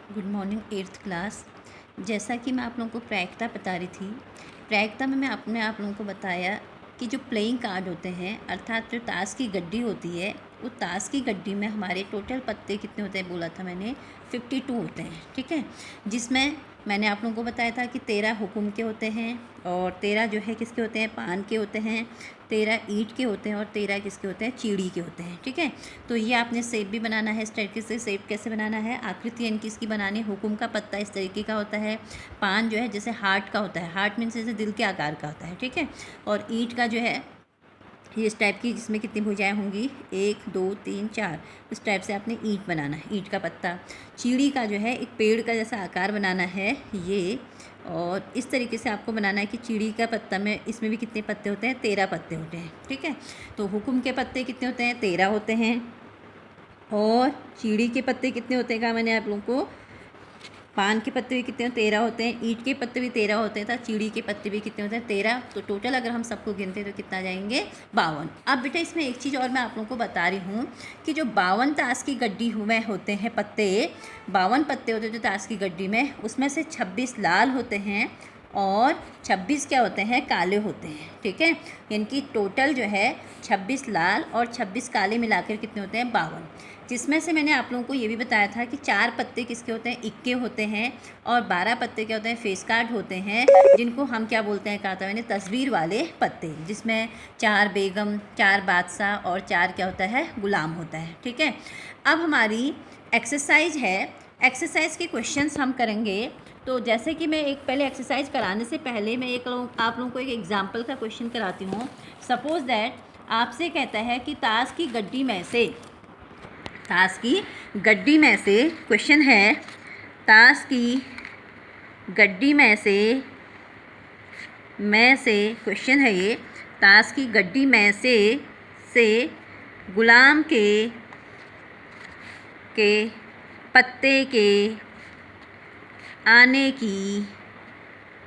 Good morning eighth class. जैसा कि मैं आप लोगों को प्रायिकता बता रही थी, प्रायिकता में मैं आप लोगों को बताया कि जो प्लेइंग कार्ड होते हैं अर्थात जो ताश की गड्डी होती है, वो ताश की गड्डी में हमारे टोटल पत्ते कितने होते हैं बोला था मैंने, 52 होते हैं। ठीक है, जिसमें मैंने आप लोगों को बताया था कि 13 हुकुम के होते हैं और 13 जो है किसके होते हैं, पान के होते हैं, 13 ईंट के होते हैं और 13 किसके होते हैं, चीड़ी के होते हैं। ठीक है, तो ये आपने शेप भी बनाना है, इस तरीके से शेप कैसे बनाना है, आकृति यानी कि इसकी बनानी है। हुकुम का पत्ता इस तरीके का होता है, पान जो है जैसे हार्ट का होता है, हार्ट मीन्स जैसे दिल के आकार का होता है। ठीक है, और ईंट का जो है ये इस टाइप की, जिसमें कितनी भुजाएं होंगी, 1 2 3 4, इस टाइप से आपने ईंट बनाना है, ईंट का पत्ता। चीड़ी का जो है एक पेड़ का जैसा आकार बनाना है ये, और इस तरीके से आपको बनाना है कि चीड़ी का पत्ता में, इसमें भी कितने पत्ते होते हैं, 13 पत्ते होते हैं। ठीक है, तो हुकुम के पत्ते कितने होते हैं, 13 होते हैं, और चीड़ी के पत्ते कितने होते हैं, कहा मैंने आप लोगों को, पान के पत्ते भी कितने 13 होते हैं, ईंट के पत्ते भी 13 होते हैं, चीड़ी के पत्ते भी कितने होते हैं, 13। तो टोटल अगर हम सबको गिनते हैं तो कितना जाएंगे, 52। अब बेटा इसमें एक चीज़ और मैं आप लोगों को बता रही हूँ कि जो 52 ताश की गड्डी में होते हैं पत्ते, 52 पत्ते होते हैं जो ताश की गड्डी में, उसमें से 26 लाल होते हैं और 26 क्या होते हैं, काले होते हैं। ठीक है, यानी कि टोटल जो है 26 लाल और 26 काले मिलाकर कितने होते हैं, 52। जिसमें से मैंने आप लोगों को ये भी बताया था कि 4 पत्ते किसके होते हैं, इक्के होते हैं, और 12 पत्ते क्या होते हैं, फेस कार्ड होते हैं, जिनको हम क्या बोलते हैं, कहा था मैंने, तस्वीर वाले पत्ते, जिसमें 4 बेगम, 4 बादशाह और 4 क्या होता है, गुलाम होता है। ठीक है, अब हमारी एक्सरसाइज है, एक्सरसाइज के क्वेश्चंस हम करेंगे। तो जैसे कि मैं एक पहले एक्सरसाइज कराने से पहले मैं आप लोगों को एक एग्जाम्पल का क्वेश्चन कराती हूँ। सपोज दैट आपसे कहता है कि ताश की गड्डी में से, ताश की गड्डी में से, क्वेश्चन है, ताश की गड्डी में से क्वेश्चन है ये, ताश की गड्डी में से गुलाम के पत्ते के आने की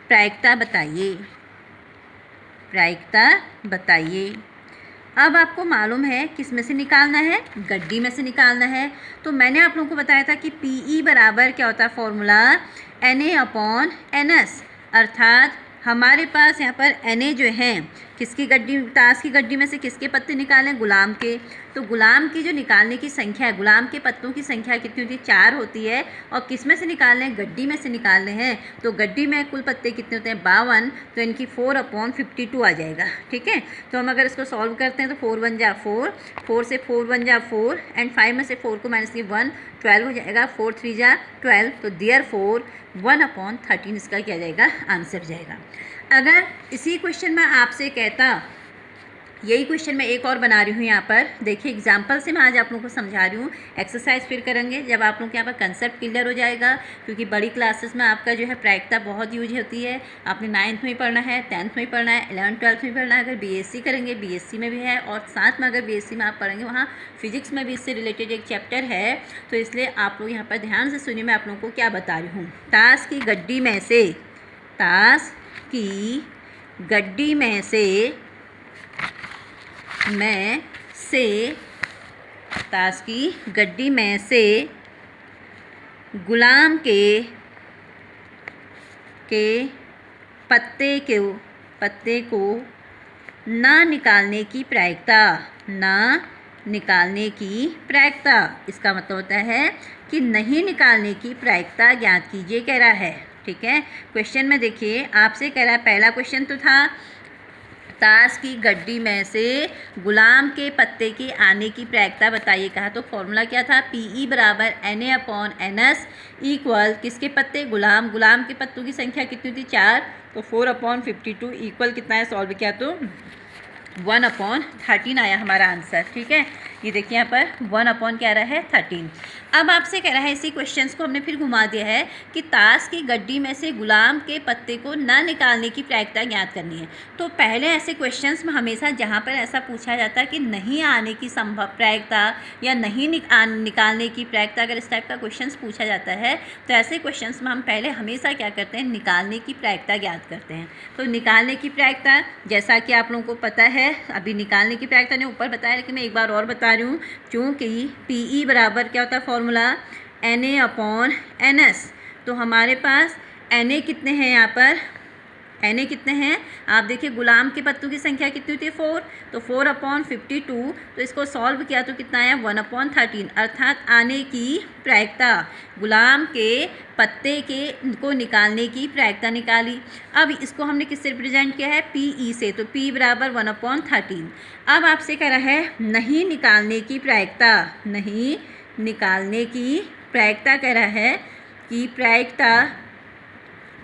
प्रायिकता बताइए, प्रायिकता बताइए। अब आपको मालूम है किस में से निकालना है, गड्डी में से निकालना है। तो मैंने आप लोगों को बताया था कि PE बराबर क्या होता है, फॉर्मूला Na/NS, अर्थात हमारे पास यहाँ पर Na जो है, किसकी गड्डी, ताश की गड्डी में से किसके पत्ते निकालें, गुलाम के। तो गुलाम की जो निकालने की संख्या है, गुलाम के पत्तों की संख्या कितनी होती है, 4 होती है, और किस में से निकालने हैं, गड्डी में से निकालने हैं। तो गड्डी में कुल पत्ते कितने होते हैं, 52, तो इनकी 4/52 आ जाएगा। ठीक है, तो हम अगर इसको सॉल्व करते हैं तो 4 1 जा 4, 4 से 4 1 जा 4, एंड 5 में से 4 को माइनस की 1, 12 हो जाएगा, 4 3 जा 12, तो देयरफॉर 1/13 इसका क्या जाएगा, आंसर जाएगा। अगर इसी क्वेश्चन में आपसे कहता, यही क्वेश्चन मैं एक और बना रही हूँ यहाँ पर, देखिए एग्जाम्पल से मैं आज आप लोगों को समझा रही हूँ। एक्सरसाइज फिर करेंगे जब आप लोगों के यहाँ पर कंसेप्ट क्लियर हो जाएगा, क्योंकि बड़ी क्लासेस में आपका जो है प्रायिकता बहुत यूज होती है। आपने 9th में पढ़ना है, 10th में पढ़ना है, 11th 12th में पढ़ना है। अगर BSc करेंगे, BSc में भी है, और साथ में अगर BSc में आप पढ़ेंगे, वहाँ फिजिक्स में भी इससे रिलेटेड एक चैप्टर है। तो इसलिए आप लोग यहाँ पर ध्यान से सुनिए, मैं आप लोगों को क्या बता रही हूँ। ताश की गड्डी में से, ताश की गड्डी में से ताश की गड्डी में से गुलाम के पत्ते को ना निकालने की प्रायिकता, ना निकालने की प्रायिकता, इसका मतलब होता है कि नहीं निकालने की प्रायिकता ज्ञात कीजिए कह रहा है। ठीक है, क्वेश्चन में देखिए आपसे कह रहा है, पहला क्वेश्चन तो था ताश की गड्डी में से गुलाम के पत्ते के आने की प्रायिकता बताइए कहा। तो फॉर्मूला क्या था, PE बराबर Na/NS इक्वल किसके पत्ते, गुलाम, गुलाम के पत्तों की संख्या कितनी थी, 4, तो 4/52 इक्वल कितना है, सॉल्व किया तो 1/13 आया हमारा आंसर। ठीक है, ये देखिए यहाँ पर 1 क्या रहा है, 13। अब आपसे कह रहा है, इसी क्वेश्चंस को हमने फिर घुमा दिया है कि ताश की गड्डी में से गुलाम के पत्ते को ना निकालने की प्रायिकता ज्ञात करनी है। तो पहले ऐसे क्वेश्चंस में हमेशा जहाँ पर ऐसा पूछा जाता है कि नहीं आने की संभव प्रायिकता या नहीं निकालने की प्रायिकता, अगर इस टाइप का क्वेश्चंस पूछा जाता है तो ऐसे क्वेश्चंस में हम पहले हमेशा क्या करते हैं, निकालने की प्रायिकता ज्ञात करते हैं। तो निकालने की प्रायिकता जैसा कि आप लोगों को पता है, अभी निकालने की प्रायिकता ने ऊपर बताया, लेकिन मैं एक बार और बता रही हूँ, क्योंकि PE बराबर क्या होता है, फॉर्मूला Na/NS। तो हमारे पास Na कितने हैं यहाँ पर, Na कितने हैं आप देखिए, गुलाम के पत्तों की संख्या कितनी होती है 4, तो 4/52। तो इसको सॉल्व किया तो कितना आया 1/13, अर्थात आने की प्रायिकता, गुलाम के पत्ते को निकालने की प्रायिकता निकाली। अब इसको हमने किससे रिप्रेजेंट किया है, Pe से, तो P बराबर 1/13। अब आपसे कह रहा है नहीं निकालने की प्रायिकता, नहीं निकालने की प्रायिकता कह रहा है कि प्रायिकता,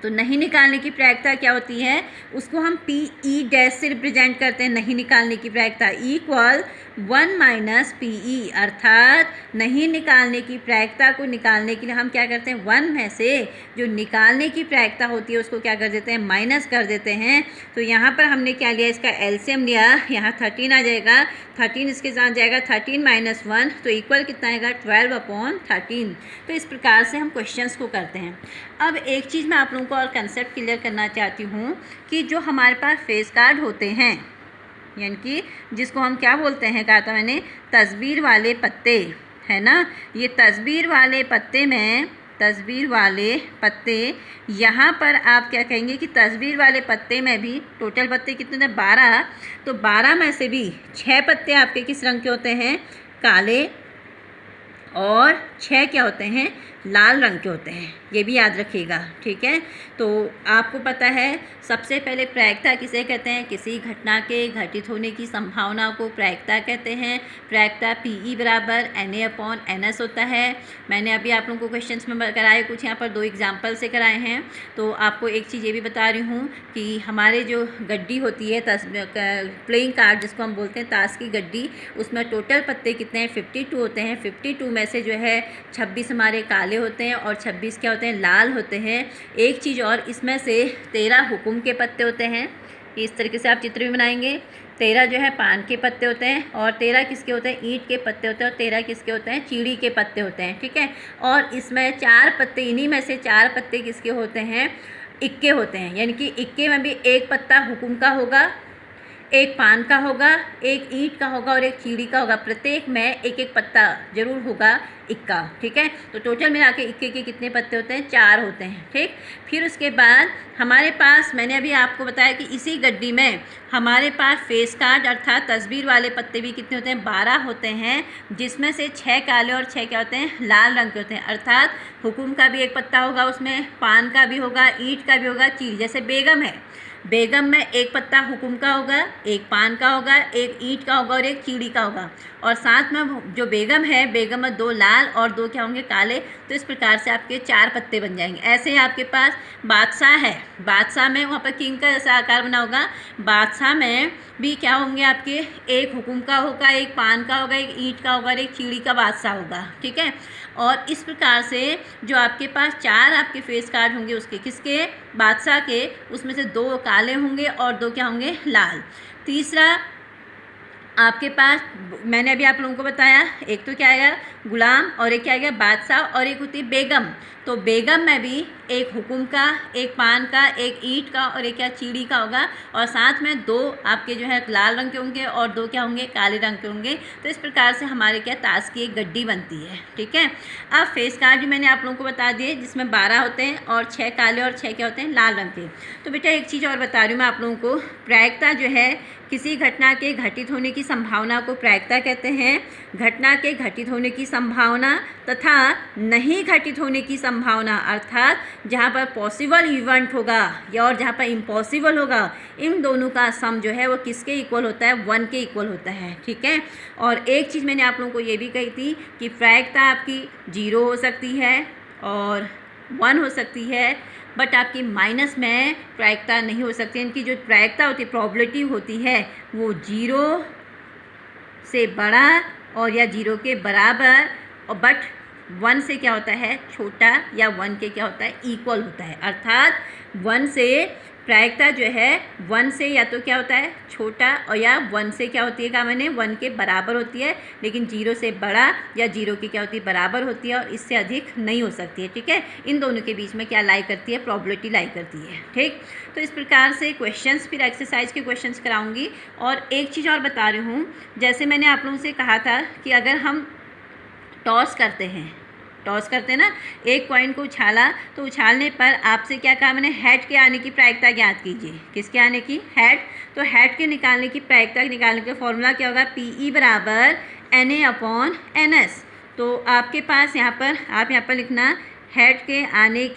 तो नहीं निकालने की प्रायिकता क्या होती है, उसको हम Pe- से रिप्रेजेंट करते हैं। नहीं निकालने की प्रायिकता इक्वल 1 - Pe, अर्थात नहीं निकालने की प्रायिकता को निकालने के लिए हम क्या करते हैं, 1 में से जो निकालने की प्रायिकता होती है उसको क्या कर देते हैं, माइनस कर देते हैं। तो यहाँ पर हमने क्या लिया, इसका एलसीएम लिया, यहाँ 13 आ जाएगा, 13 इसके साथ जाएगा, 13 - 1, तो इक्वल कितना आएगा 12/13। तो इस प्रकार से हम क्वेश्चंस को करते हैं। अब एक चीज़ मैं आप लोगों को और कंसेप्ट क्लियर करना चाहती हूँ कि जो हमारे पास फेस कार्ड होते हैं, यानी कि जिसको हम क्या बोलते हैं, कहा था मैंने, तस्वीर वाले पत्ते, है ना। ये तस्वीर वाले पत्ते में, तस्वीर वाले पत्ते, यहाँ पर आप क्या कहेंगे कि तस्वीर वाले पत्ते में भी टोटल पत्ते कितने थे, 12। तो 12 में से भी 6 पत्ते आपके किस रंग के होते हैं, काले, और 6 क्या होते हैं, लाल रंग के होते हैं। ये भी याद रखिएगा, ठीक है। तो आपको पता है सबसे पहले प्रायिकता किसे कहते हैं, किसी घटना के घटित होने की संभावना को प्रायिकता कहते हैं। प्रायिकता Pe बराबर Na/NS होता है। मैंने अभी आप लोगों को क्वेश्चंस में कराए, कुछ यहाँ पर 2 एग्जाम्पल से कराए हैं। तो आपको एक चीज़ ये भी बता रही हूँ कि हमारे जो गड्डी होती है, प्लेइंग कार्ड जिसको हम बोलते हैं, ताश की गड्डी, उसमें टोटल पत्ते कितने हैं, 52 होते हैं। 52 में से जो है 26 हमारे काले होते हैं और 26 क्या होते हैं, लाल होते हैं। एक चीज़ और, इसमें से 13 हुकुम के पत्ते होते हैं। इस तरीके से आप चित्र भी बनाएंगे। 13 जो है पान के पत्ते होते हैं, और 13 किसके होते हैं, ईंट के पत्ते होते हैं, और 13 किसके होते हैं, चीड़ी के पत्ते होते हैं, ठीक है। और इसमें 4 पत्ते, इन्हीं में से 4 पत्ते किसके होते हैं, इक्के होते हैं। यानी कि इक्के में भी एक पत्ता हुकुम का होगा, एक पान का होगा, एक ईंट का होगा और एक चीड़ी का होगा। प्रत्येक में एक एक पत्ता जरूर होगा इक्का, ठीक है। तो टोटल मिला के इक्के के कितने पत्ते होते हैं, 4 होते हैं, ठीक। फिर उसके बाद हमारे पास, मैंने अभी आपको बताया कि इसी गड्डी में हमारे पास फेस कार्ड अर्थात तस्वीर वाले पत्ते भी कितने होते हैं, 12 होते हैं, जिसमें से 6 काले और 6 क्या होते हैं, लाल रंग के होते हैं। अर्थात हुकुम का भी एक पत्ता होगा उसमें, पान का भी होगा, ईंट का भी होगा, चीड़ी, जैसे बेगम है, बेगम में एक पत्ता हुकुम का होगा, एक पान का होगा, एक ईंट का होगा और एक चीड़ी का होगा। और साथ में जो बेगम है, बेगम में 2 लाल और 2 क्या होंगे, काले। तो इस प्रकार से आपके 4 पत्ते बन जाएंगे। ऐसे ही आपके पास बादशाह है, बादशाह में वहाँ पर किंग का जैसा आकार बना होगा। बादशाह में भी क्या होंगे आपके, एक हुकुम का होगा, एक पान का होगा, एक ईंट का होगा और एक चीड़ी का बादशाह होगा, ठीक है। और इस प्रकार से जो आपके पास 4 आपके फेस कार्ड होंगे, उसके किसके, बादशाह के, उसमें से 2 काले होंगे और 2 क्या होंगे, लाल। तीसरा आपके पास, मैंने अभी आप लोगों को बताया, एक तो क्या आएगा गुलाम और एक क्या आएगा बादशाह, और एक होती है बेगम। तो बेगम में भी एक हुकुम का, एक पान का, एक ईंट का और एक क्या चीड़ी का होगा। और साथ में 2 आपके जो है लाल रंग के होंगे और 2 क्या होंगे, काले रंग के होंगे। तो इस प्रकार से हमारे क्या ताश की एक गड्डी बनती है, ठीक है। अब फेस कार्ड भी मैंने आप लोगों को बता दिए, जिसमें 12 होते हैं और 6 काले और 6 क्या होते हैं, लाल रंग के। तो बेटा एक चीज़ और बता रही हूँ मैं आप लोगों को, प्रायिकता जो है किसी घटना के घटित होने की संभावना को प्रायिकता कहते हैं। घटना के घटित होने की संभावना तथा नहीं घटित होने की संभावना, अर्थात जहाँ पर पॉसिबल इवेंट होगा या और जहाँ पर इम्पॉसिबल होगा, इन दोनों का सम जो है वो किसके इक्वल होता है, 1 के इक्वल होता है, ठीक है। और एक चीज़ मैंने आप लोगों को ये भी कही थी कि प्रायिकता आपकी 0 हो सकती है और 1 हो सकती है, बट आपकी माइनस में प्रायिकता नहीं हो सकती। इनकी जो प्रायिकता होती है, प्रोबेबिलिटी होती है, वो 0 से बड़ा और या 0 के बराबर, और बट 1 से क्या होता है, छोटा, या 1 के क्या होता है, इक्वल होता है। अर्थात 1 से प्रायिकता जो है 1 से या तो क्या होता है छोटा, और या 1 से क्या होती है, कहा मैंने 1 के बराबर होती है, लेकिन 0 से बड़ा या 0 की क्या होती है, बराबर होती है, और इससे अधिक नहीं हो सकती है, ठीक है। इन दोनों के बीच में क्या लाई करती है, प्रोबेबिलिटी लाई करती है, ठीक। तो इस प्रकार से क्वेश्चंस, फिर एक्सरसाइज के क्वेश्चंस कराऊंगी। और एक चीज़ और बता रही हूँ, जैसे मैंने आप लोगों से कहा था कि अगर हम टॉस करते हैं, टॉस करते हैं ना, एक कॉइन को उछाला तो उछालने पर आपसे क्या कहा मैंने, हेड के आने की प्रायिकता ज्ञात कीजिए। किसके आने की? हेड। तो हेड के निकालने की प्रायिकता निकालने का फॉर्मूला क्या होगा? PE बराबर NA/NS। तो आपके पास यहाँ पर आप यहाँ पर लिखना हेड के आने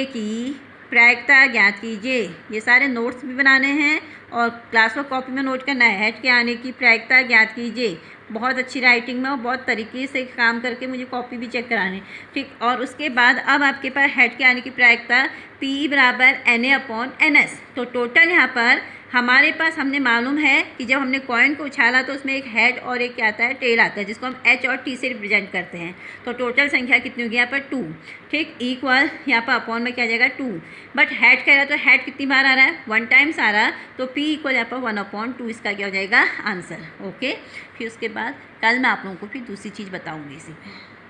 की प्रायिकता ज्ञात कीजिए। ये सारे नोट्स भी बनाने हैं और क्लास वर्क कॉपी में नोट करना है। हेड के आने की प्रायिकता ज्ञात कीजिए। बहुत अच्छी राइटिंग में और बहुत तरीके से काम करके मुझे कॉपी भी चेक करानी, ठीक। और उसके बाद अब आपके पास हेड के आने की प्रायिकता PE बराबर NA/NS। तो टोटल यहाँ पर हमारे पास हमने मालूम है कि जब हमने कॉइन को उछाला तो उसमें एक हेड और एक क्या आता है, टेल आता है, जिसको हम H और T से रिप्रेजेंट करते हैं। तो टोटल संख्या कितनी होगी यहाँ पर? 2, ठीक। इक्वल यहाँ पर अपॉन में क्या आ जाएगा? 2। बट हेड कह रहा है तो हेड कितनी बार आ रहा है? 1 टाइम्स आ रहा है। तो P इक्वल यहाँ पर 1/2 इसका क्या हो जाएगा? आंसर। ओके। फिर उसके बाद कल मैं आप लोगों को फिर दूसरी चीज़ बताऊँगी इसी में।